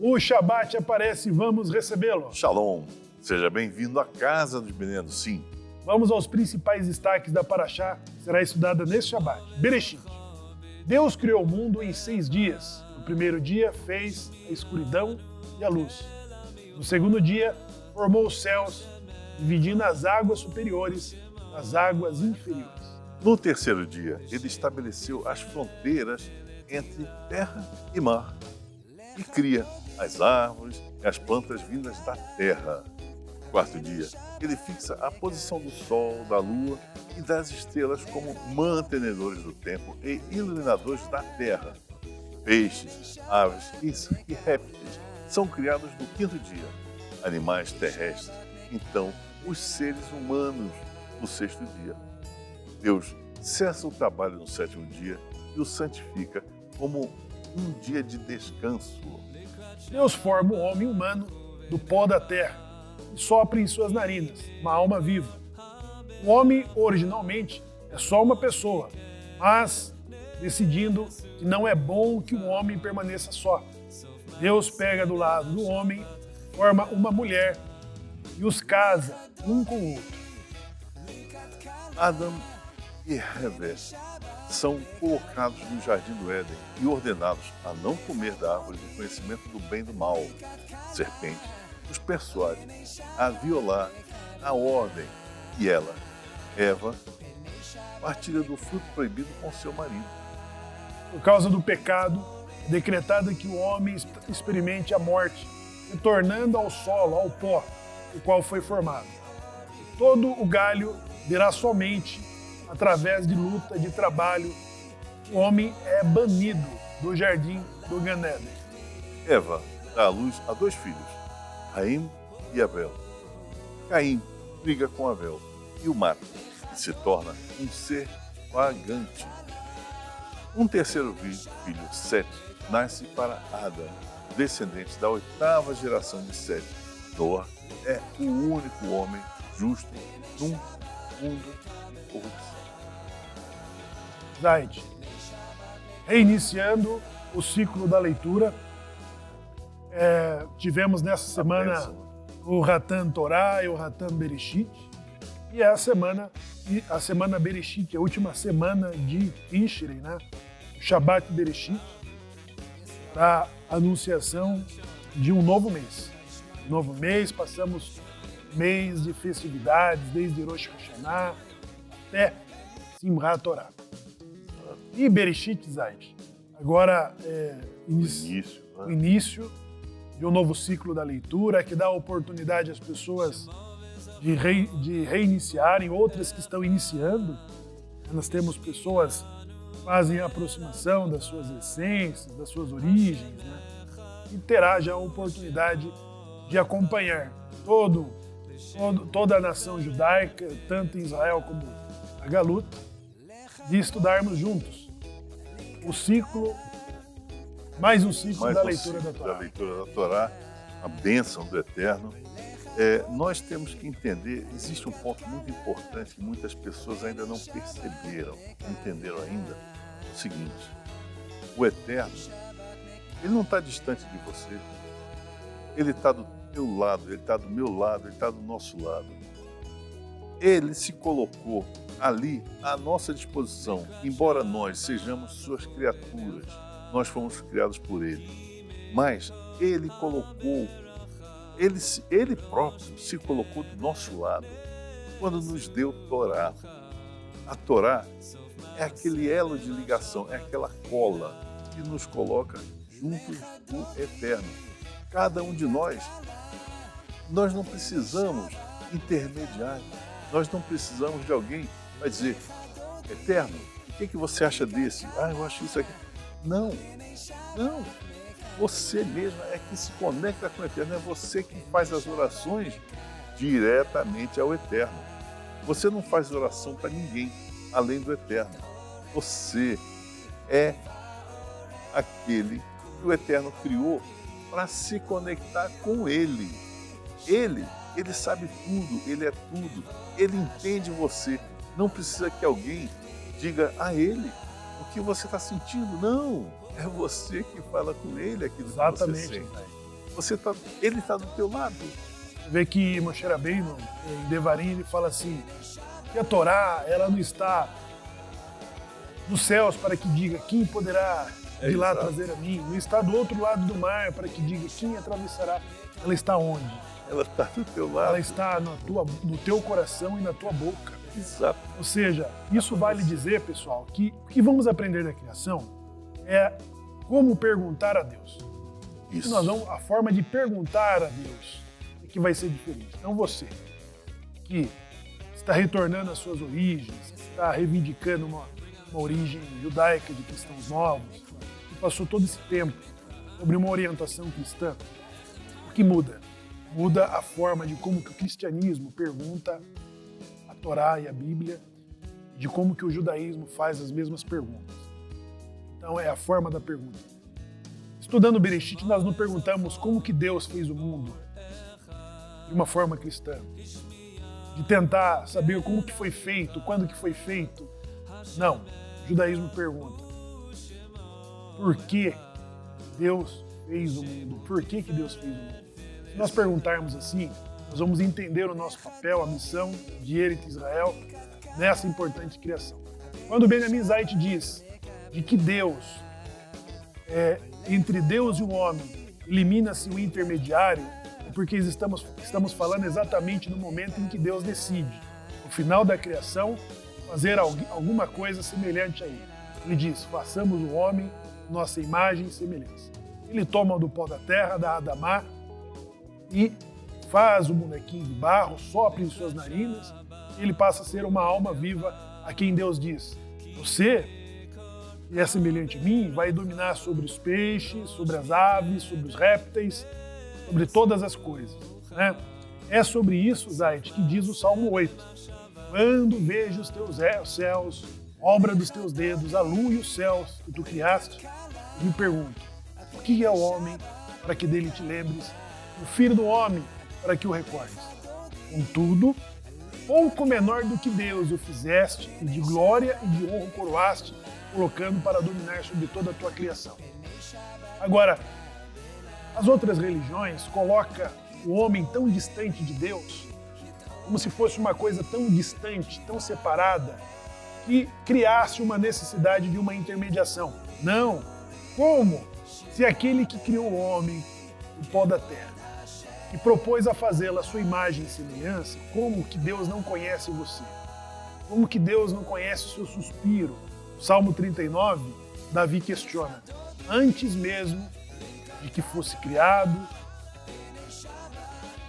O Shabat aparece, vamos recebê-lo. Shalom, seja bem-vindo à casa dos meninos, sim. Vamos aos principais destaques da Parashá, que será estudada neste Shabat. Bereshit. Deus criou o mundo em 6 dias. No primeiro dia fez a escuridão e a luz. No segundo dia formou os céus, dividindo as águas superiores das águas inferiores. No terceiro dia, ele estabeleceu as fronteiras entre terra e mar e cria as árvores e as plantas vindas da terra. No quarto dia, ele fixa a posição do sol, da lua e das estrelas como mantenedores do tempo e iluminadores da terra. Peixes, aves e répteis são criados no quinto dia, animais terrestres, então os seres humanos no sexto dia. Deus cessa o trabalho no sétimo dia e o santifica como um dia de descanso. Deus forma o homem humano do pó da terra e sopra em suas narinas uma alma viva. O homem, originalmente, é só uma pessoa, mas decidindo que não é bom que o homem permaneça só. Deus pega do lado do homem, forma uma mulher e os casa um com o outro. Adão e Eva são colocados no jardim do Éden e ordenados a não comer da árvore do conhecimento do bem e do mal. A serpente os persuade a violar a ordem e ela, Eva, partilha do fruto proibido com seu marido. Por causa do pecado, é decretado que o homem experimente a morte, retornando ao solo, ao pó, do qual foi formado. Todo o galho virá somente através de luta, de trabalho. O homem é banido do jardim do Gan Eden. Eva dá à luz a 2 filhos, Caim e Abel. Caim briga com Abel e o mata, e se torna um ser vagante. Um terceiro filho, Sete, nasce para Adão, descendente da 8ª geração de Sete. Noa é o único homem justo num mundo de corrupção. Zaid. Reiniciando o ciclo da leitura, tivemos nessa semana o Ratan Torá e o Ratan Bereshit, e a semana Bereshit, a última semana de Tishrei, né? O Shabat Bereshit, para a anunciação de um novo mês. Novo mês, passamos mês de festividades, desde Rosh Hashanah até Simchat Torah. E Bereshit, Zaid, agora o início de um novo ciclo da leitura, que dá a oportunidade às pessoas de reiniciarem, outras que estão iniciando. Nós temos pessoas que fazem a aproximação das suas essências, das suas origens, né? E terá já a oportunidade de acompanhar toda a nação judaica, tanto em Israel como a Galuta, de estudarmos juntos mais um ciclo da leitura da Torá. Da leitura da Torá, a bênção do Eterno. Nós temos que entender, existe um ponto muito importante que muitas pessoas ainda não perceberam, não entenderam ainda, o seguinte: o Eterno, ele não está distante de você, ele está do teu lado, ele está do meu lado, ele está do nosso lado. Ele se colocou ali à nossa disposição, embora nós sejamos suas criaturas, nós fomos criados por ele, mas ele colocou, ele próprio se colocou do nosso lado quando nos deu Torá. A Torá é aquele elo de ligação, é aquela cola que nos coloca juntos do Eterno. Cada um de nós não precisamos intermediar, nós não precisamos de alguém para dizer: Eterno, o que você acha desse? Eu acho isso aqui. Não. Você mesmo é que se conecta com o Eterno, é você que faz as orações diretamente ao Eterno. Você não faz oração para ninguém além do Eterno. Você é aquele que o Eterno criou para se conectar com Ele. Ele sabe tudo, Ele é tudo, Ele entende você. Não precisa que alguém diga a Ele o que você está sentindo. Não, é você que fala com Ele aquilo que você sente. Ele está do teu lado. Você vê que Moshe Rabbeinu, em Devarim, ele fala assim, que a Torá, ela não está nos céus para que diga quem poderá de lá trazer a mim, não está do outro lado do mar para que diga quem atravessará. Ela está onde? Ela está do teu lado. Ela está no teu coração e na tua boca. Exato. Ou seja, isso vale dizer, pessoal, que o que vamos aprender da criação é como perguntar a Deus. Isso. A forma de perguntar a Deus é que vai ser diferente. Então você, que está retornando às suas origens, está reivindicando uma origem judaica de cristãos novos, que passou todo esse tempo sobre uma orientação cristã, o que muda? Muda a forma de como que o cristianismo pergunta a Torá e a Bíblia, de como que o judaísmo faz as mesmas perguntas. Então é a forma da pergunta. Estudando o Bereshit, nós não perguntamos como que Deus fez o mundo de uma forma cristã, de tentar saber como que foi feito, quando que foi feito. Não, o judaísmo pergunta por que Deus fez o mundo? Por que Deus fez o mundo? Se nós perguntarmos assim, nós vamos entender o nosso papel, a missão de Eretz Israel nessa importante criação. Quando Benjamin Zait diz de que Deus, entre Deus e o homem, elimina-se o intermediário, é porque estamos falando exatamente no momento em que Deus decide, no final da criação, fazer alguma coisa semelhante a ele. Ele diz, façamos o homem nossa imagem e semelhança. Ele toma do pó da terra, da Adamá, e faz o bonequinho de barro, sopra em suas narinas, e ele passa a ser uma alma viva a quem Deus diz, você, que é semelhante a mim, vai dominar sobre os peixes, sobre as aves, sobre os répteis, sobre todas as coisas. Né? É sobre isso, Zait, que diz o Salmo 8. Quando vejo os teus céus, obra dos teus dedos, a lua e os céus que tu criaste, eu me pergunto, o que é o homem para que dele te lembres, o filho do homem para que o recordes? Contudo, pouco menor do que Deus o fizeste, e de glória e de honra o coroaste, colocando para dominar sobre toda a tua criação. Agora, as outras religiões colocam o homem tão distante de Deus, como se fosse uma coisa tão distante, tão separada, que criasse uma necessidade de uma intermediação. Não! Como? Se aquele que criou o homem, o pó da terra, e propôs a fazê-la a sua imagem e semelhança, como que Deus não conhece você? Como que Deus não conhece o seu suspiro? Salmo 39, Davi questiona, antes mesmo de que fosse criado,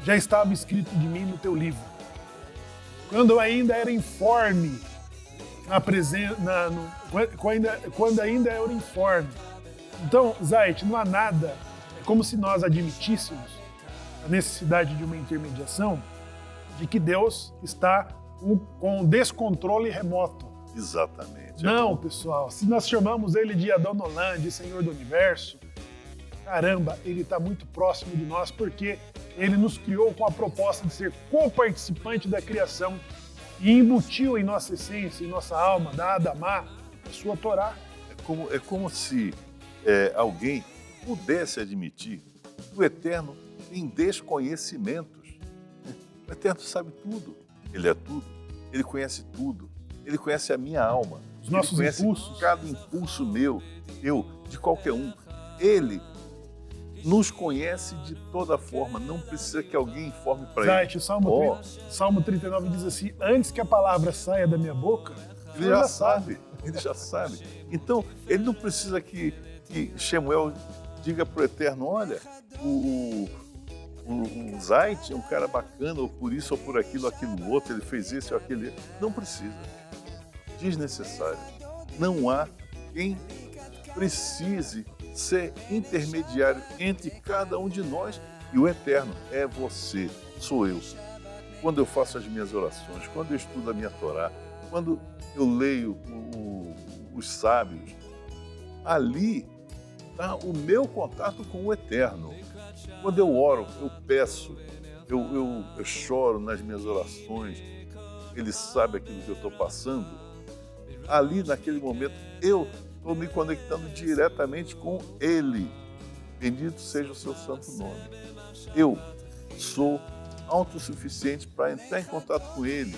já estava escrito de mim no teu livro. Quando eu ainda era informe, quando ainda era informe. Então, Zait, não há nada, é como se nós admitíssemos a necessidade de uma intermediação, de que Deus está com descontrole remoto. Exatamente. Não, pessoal, se nós chamamos ele de Adonolã, de Senhor do Universo, caramba, ele está muito próximo de nós, porque ele nos criou com a proposta de ser co-participante da criação e embutiu em nossa essência, em nossa alma, da Adamá, a sua Torá. É como se alguém pudesse admitir que o Eterno tem desconhecimentos. O Eterno sabe tudo. Ele é tudo. Ele conhece tudo. Ele conhece a minha alma. Os nossos ele conhece impulsos. cada impulso meu, de qualquer um. Ele nos conhece de toda forma. Não precisa que alguém informe para ele. O Salmo 39 diz assim, antes que a palavra saia da minha boca, ele já sabe. Ele já sabe. Então, ele não precisa que Shemuel diga para o Eterno, olha, o Zait é um cara bacana, ou por isso, ou por aquilo outro, ele fez isso ou aquele. Não precisa. Desnecessário. Não há quem precise ser intermediário entre cada um de nós e o Eterno. É você, sou eu. Quando eu faço as minhas orações, quando eu estudo a minha Torá, quando eu leio os sábios, ali está o meu contato com o Eterno. Quando eu oro, eu peço, eu choro nas minhas orações, ele sabe aquilo que eu estou passando. Ali, naquele momento, eu estou me conectando diretamente com ele. Bendito seja o seu santo nome. Eu sou autossuficiente para entrar em contato com Ele.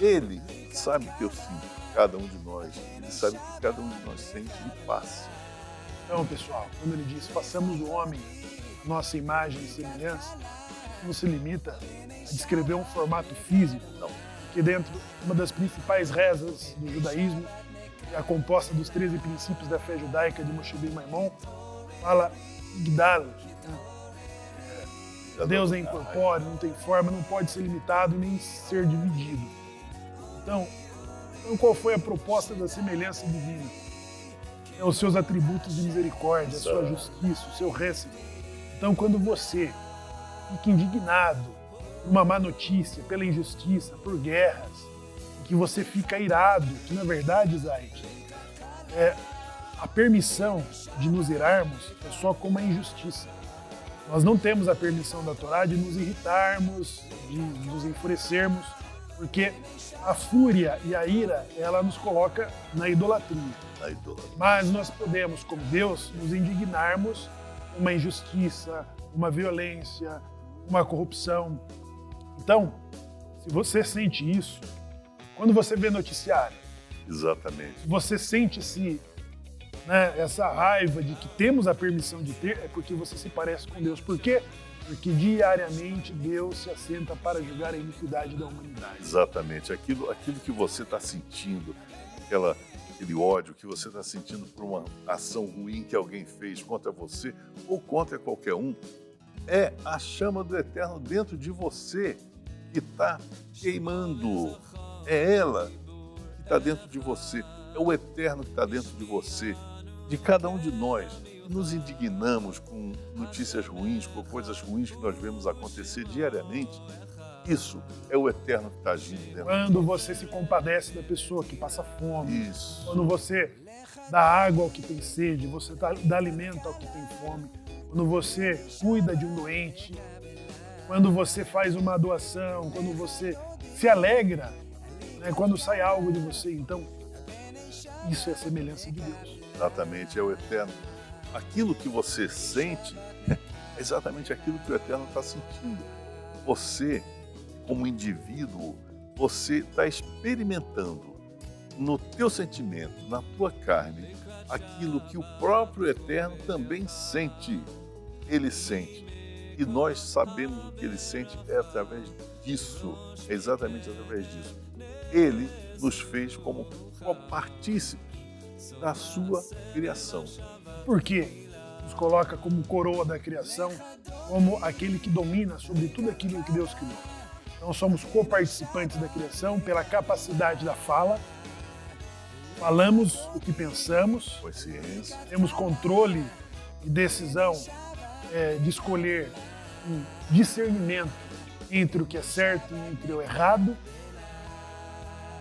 Ele sabe o que eu sinto, cada um de nós. Ele sabe o que cada um de nós sente e passa. Então, pessoal, quando ele diz, façamos o homem a nossa imagem e semelhança, não se limita a descrever um formato físico, Não. que dentro de uma das principais rezas do judaísmo, que é a composta dos 13 princípios da fé judaica de Moshe Ben Maimon, fala Igdal. Deus é incorpóreo, não tem forma, não pode ser limitado nem ser dividido. Então, qual foi a proposta da semelhança divina? É os seus atributos de misericórdia, a sua justiça, o seu récibo. Então, quando você fica indignado por uma má notícia, pela injustiça, por guerras, que você fica irado, que na verdade, Zaid, a permissão de nos irarmos é só com uma injustiça. Nós não temos a permissão da Torá de nos irritarmos, de nos enfurecermos, porque a fúria e a ira, ela nos coloca na idolatria. Mas nós podemos, como Deus, nos indignarmos com uma injustiça, uma violência, uma corrupção. Então, se você sente isso, quando você vê noticiário, Exatamente. se você sente essa raiva de que temos a permissão de ter, é porque você se parece com Deus. Por quê? Porque diariamente Deus se assenta para julgar a iniquidade da humanidade. Exatamente. Aquilo que você está sentindo, aquele ódio que você está sentindo por uma ação ruim que alguém fez contra você ou contra qualquer um, é a chama do Eterno dentro de você que está queimando. É ela que está dentro de você. É o Eterno que está dentro de você, de cada um de nós. Nos indignamos com notícias ruins, com coisas ruins que nós vemos acontecer diariamente. Isso é o Eterno que está agindo dentro. Quando você se compadece da pessoa que passa fome, Isso. quando você dá água ao que tem sede, você dá alimento ao que tem fome, quando você cuida de um doente, quando você faz uma doação, quando você se alegra, quando sai algo de você, então isso é a semelhança de Deus. Exatamente, é o Eterno. Aquilo que você sente é exatamente aquilo que o Eterno está sentindo. Você, como indivíduo, você está experimentando no teu sentimento, na tua carne, aquilo que o próprio Eterno também sente. Ele sente. E nós sabemos o que ele sente é através disso. É exatamente através disso. Ele nos fez como partícipes da sua criação. Por quê? Nos coloca como coroa da criação, como aquele que domina sobre tudo aquilo que Deus criou. Então somos coparticipantes da criação pela capacidade da fala, falamos o que pensamos, Consciência. temos controle e decisão de escolher um discernimento entre o que é certo e entre o errado.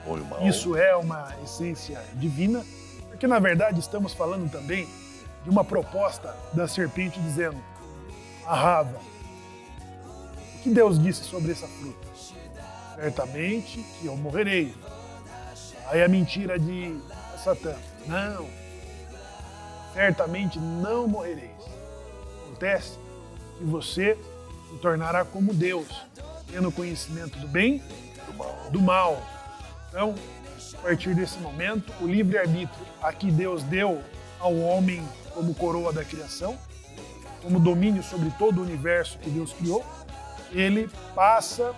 Bom e mal. Isso é uma essência divina, porque na verdade estamos falando também de uma proposta da serpente dizendo: Rava, o que Deus disse sobre essa fruta? Certamente que eu morrerei. Aí a mentira de Satã: não, certamente não morrereis. Acontece que você se tornará como Deus, tendo conhecimento do bem e do mal. Então, a partir desse momento, o livre-arbítrio a que Deus deu ao homem como coroa da criação, como domínio sobre todo o universo que Deus criou, ele passa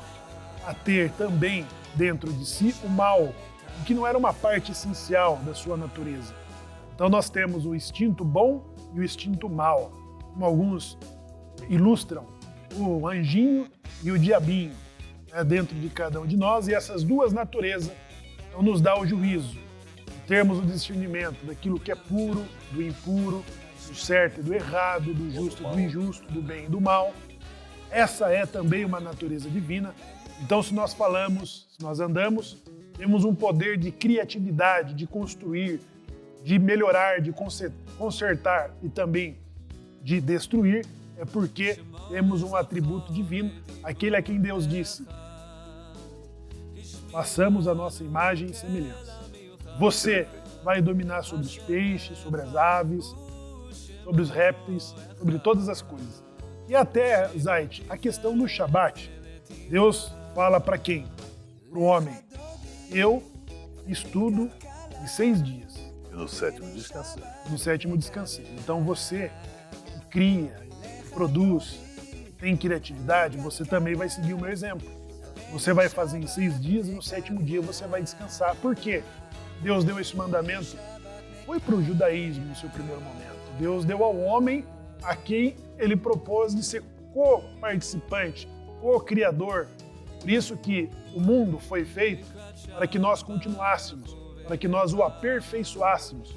a ter também dentro de si o mal, que não era uma parte essencial da sua natureza. Então nós temos o instinto bom e o instinto mal, como alguns ilustram o anjinho e o diabinho dentro de cada um de nós, e essas duas naturezas então, nos dá o juízo, termos o discernimento daquilo que é puro, do impuro, do certo e do errado, do justo e do injusto, do bem e do mal. Essa é também uma natureza divina. Então, se nós falamos, se nós andamos, temos um poder de criatividade, de construir, de melhorar, de consertar e também de destruir, é porque temos um atributo divino, aquele a quem Deus disse: façamos a nossa imagem e semelhança. Você vai dominar sobre os peixes, sobre as aves, sobre os répteis, sobre todas as coisas. E até, Zait, a questão do Shabat, Deus fala para quem? Para o homem. Eu estudo em 6 dias. E no sétimo descansei. No sétimo descansei. Então você que cria, que produz, que tem criatividade, você também vai seguir o meu exemplo. Você vai fazer em 6 dias e no sétimo dia você vai descansar. Por quê? Deus deu esse mandamento. Foi para o judaísmo no seu primeiro momento. Deus deu ao homem a quem ele propôs de ser co-participante, co-criador. Por isso que o mundo foi feito para que nós continuássemos, para que nós o aperfeiçoássemos.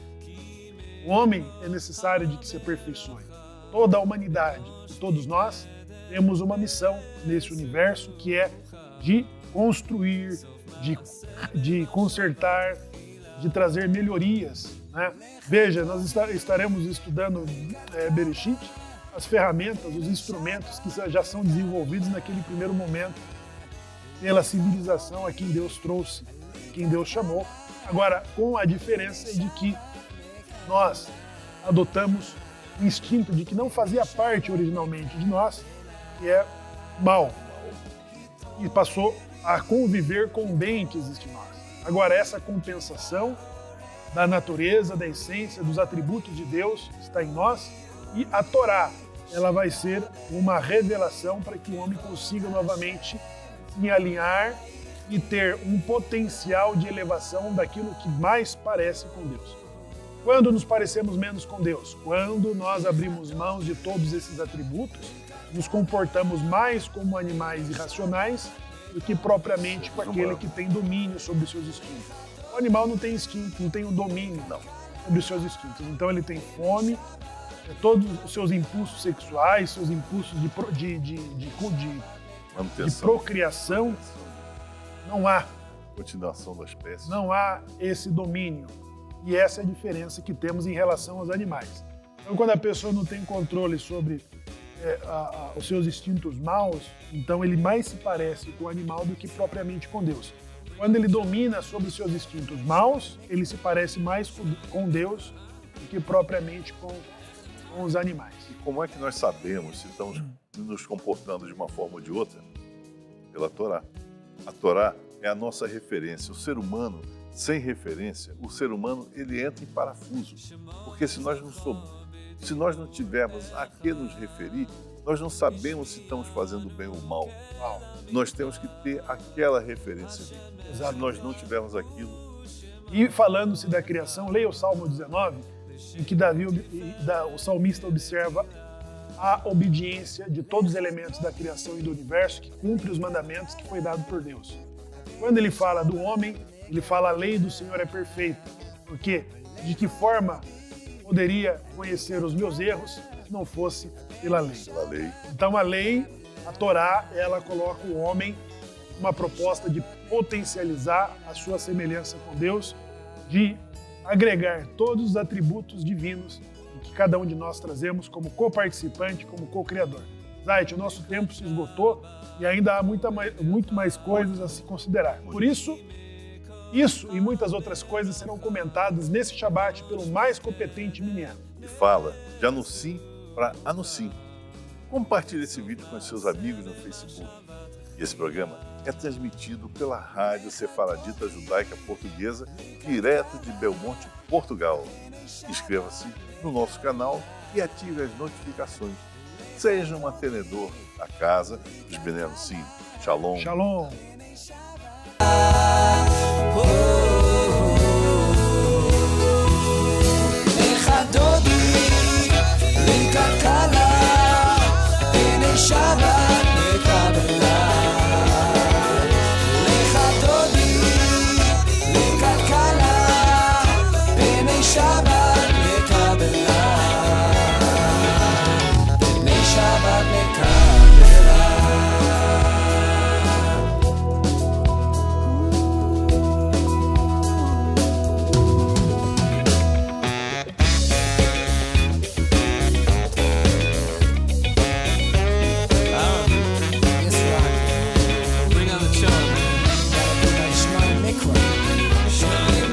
O homem é necessário de que se aperfeiçoe. Toda a humanidade, todos nós, temos uma missão nesse universo que é de construir, de consertar, de trazer melhorias, né? Veja, nós estaremos estudando Bereshit, as ferramentas, os instrumentos que já são desenvolvidos naquele primeiro momento pela civilização a quem Deus trouxe, quem Deus chamou. Agora, com a diferença de que nós adotamos o instinto de que não fazia parte originalmente de nós, que é mal, e passou a conviver com o bem que existe em nós. Agora, essa compensação da natureza, da essência, dos atributos de Deus está em nós, e a Torá, ela vai ser uma revelação para que o homem consiga novamente se alinhar e ter um potencial de elevação daquilo que mais parece com Deus. Quando nos parecemos menos com Deus? Quando nós abrimos mãos de todos esses atributos, nos comportamos mais como animais irracionais do que propriamente com aquele que tem domínio sobre os seus instintos. O animal não tem instinto, não tem o domínio sobre os seus instintos. Então ele tem fome, todos os seus impulsos sexuais, seus impulsos de procriação, não há continuação da espécie. Não há esse domínio. E essa é a diferença que temos em relação aos animais. Então, quando a pessoa não tem controle sobre os seus instintos maus, então ele mais se parece com o animal do que propriamente com Deus. Quando ele domina sobre os seus instintos maus, ele se parece mais com Deus do que propriamente com os animais. E como é que nós sabemos se estamos nos comportando de uma forma ou de outra? Pela Torá. A Torá é a nossa referência. O ser humano, sem referência, o ser humano ele entra em parafuso. Porque se nós não tivermos a que nos referir, nós não sabemos se estamos fazendo bem ou mal. Nós temos que ter aquela referência. Se nós não tivermos aquilo. E falando-se da criação, leia o Salmo 19, em que o salmista observa a obediência de todos os elementos da criação e do universo, que cumpre os mandamentos que foi dado por Deus. Quando ele fala do homem, ele fala a lei do Senhor é perfeita. Porque de que forma poderia conhecer os meus erros se não fosse pela lei? Pela lei. Então a lei, a Torá, ela coloca o homem uma proposta de potencializar a sua semelhança com Deus, de agregar todos os atributos divinos que cada um de nós trazemos como co-participante, como co-criador. Zait, o nosso tempo se esgotou e ainda há muito mais coisas a se considerar. Por isso e muitas outras coisas serão comentadas nesse Shabat pelo mais competente miniano. E fala de Anussim para Anussim. Compartilhe esse vídeo com seus amigos no Facebook. E esse programa é transmitido pela Rádio Sefaradita Judaica Portuguesa, direto de Belmonte, Portugal. Inscreva-se no nosso canal e ative as notificações. Seja um mantenedor da casa dos Bnei Anussim. Shalom. Shalom.